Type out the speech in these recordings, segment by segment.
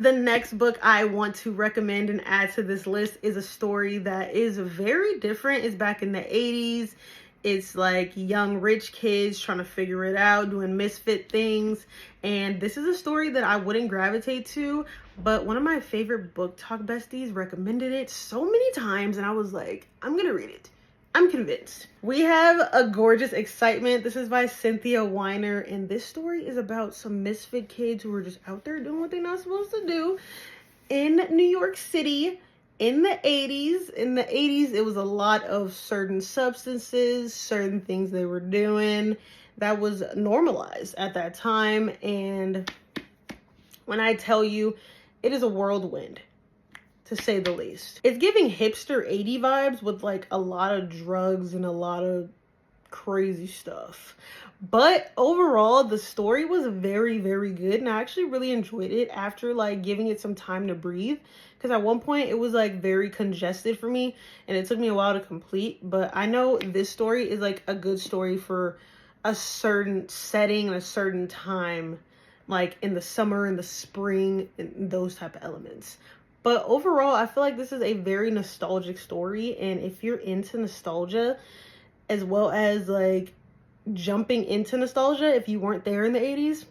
The next book I want to recommend and add to this list is a story that is very different. It's back in the 80s. It's like young rich kids trying to figure it out, doing misfit things. And this is a story that I wouldn't gravitate to, but one of my favorite book talk besties recommended it so many times, and I was like, I'm gonna read it. I'm convinced. We have A Gorgeous Excitement. This is by Cynthia Weiner, and this story is about some misfit kids who are just out there doing what they're not supposed to do in New York City in the 80s. In the 80s, it was a lot of certain substances, certain things they were doing that was normalized at that time. And when I tell you, it is a whirlwind, to say the least. It's giving hipster 80 vibes with like a lot of drugs and a lot of crazy stuff. But overall, the story was very, very good, and I actually really enjoyed it after like giving it some time to breathe. Because at one point it was like very congested for me and it took me a while to complete. But I know this story is like a good story for a certain setting and a certain time, like in the summer, in the spring, and those type of elements. But overall, I feel like this is a very nostalgic story. And if you're into nostalgia, as well as like jumping into nostalgia, if you weren't there in the 80s,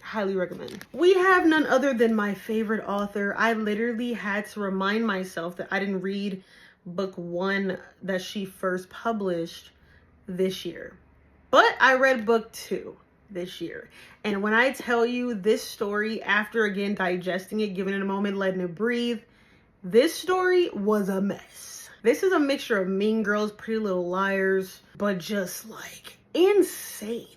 highly recommend. We have none other than my favorite author. I literally had to remind myself that I didn't read book one that she first published this year. But I read book two this year. And when I tell you this story, after again digesting it, giving it a moment, letting it breathe, this story was a mess. This is a mixture of Mean Girls, Pretty Little Liars, but just like insane.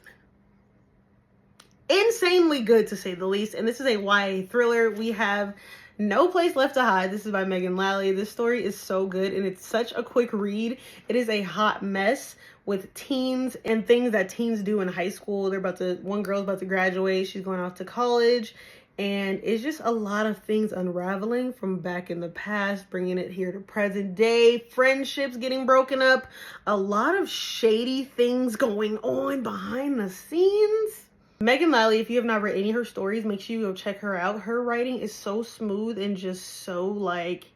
Insanely good, to say the least. And this is a YA thriller. We have No Place Left to Hide. This is by Megan Lally. This story is so good and it's such a quick read. It is a hot mess with teens and things that teens do in high school. One girl's about to graduate. She's going off to college. And it's just a lot of things unraveling from back in the past, bringing it here to present day, friendships getting broken up, a lot of shady things going on behind the scenes. Megan Lally, if you have not read any of her stories, make sure you go check her out. Her writing is so smooth and just so like,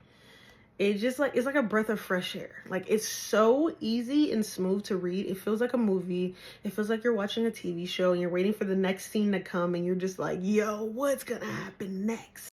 it's like a breath of fresh air. Like, it's so easy and smooth to read. It feels like a movie. It feels like you're watching a TV show and you're waiting for the next scene to come and you're just like, yo, what's gonna happen next?